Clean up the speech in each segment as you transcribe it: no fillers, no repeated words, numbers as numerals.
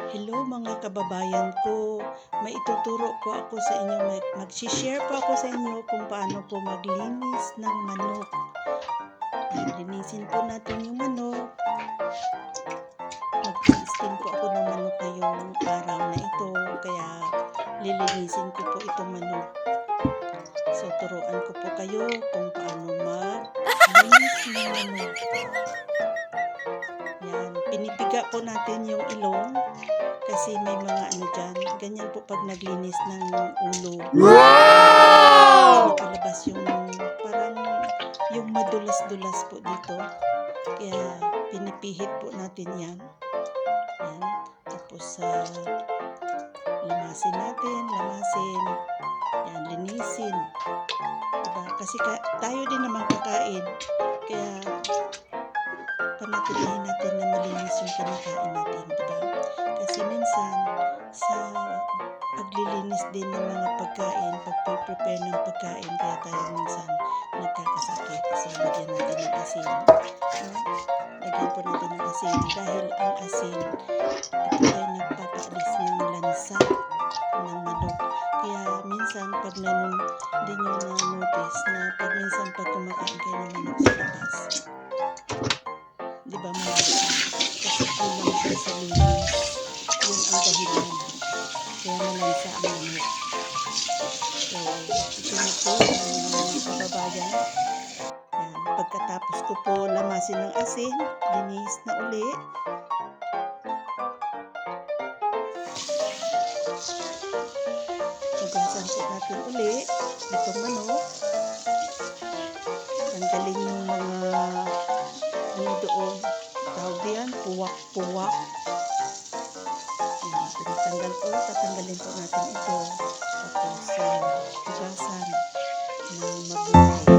Hello mga kababayan ko, may ituturo po ako sa inyo, mag-share po ako sa inyo kung paano po maglinis ng manok. Linisin po natin yung manok. Mag-steam po ako ng manok ngayong araw na ito, kaya lilinisin ko po itong manok. So turuan ko po kayo kung paano maglinis ng manok. Yan, pinipiga po natin yung ilong. Kasi may mga ano dyan, ganyan po pag naglinis ng ulo. Wow! Nakalabas yung parang yung madulas-dulas po dito. Kaya pinipihit po natin yan. Yan. Tapos lamasin natin, yan, linisin. Diba? Kasi tayo din naman kakain. Kaya panatilihin natin na malinis yung kinakain natin. Diba? Kasi minsan, sa paglilinis din ng mga pagkain, pag-prepare ng pagkain, kaya tayo minsan nagkakasakit. So, lagyan natin ng asin. Lagyan po natin ng asin dahil ang asin, ito ay nagpapaalis ng lansa ng manok. Kaya minsan, pag hindi nyo na-notice na pag minsan pag kumakain kayo ng manok sa labas, di ba malasa? Kasi kulang siya sa linis. Yun ang dahilan. Kaya malansa ang manok. So, ito na po mga kababayan. Yan. Pagkatapos ko po lamasin ng asin, linis na uli. Hugasan po natin uli itong manok. Tanggalin yung mga ano doon. Tawag yan, puwak-puwak. Tatanggalin po natin ito. Tapos, hugasan ng mabuti.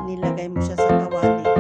nilagay mo siya sa kawali.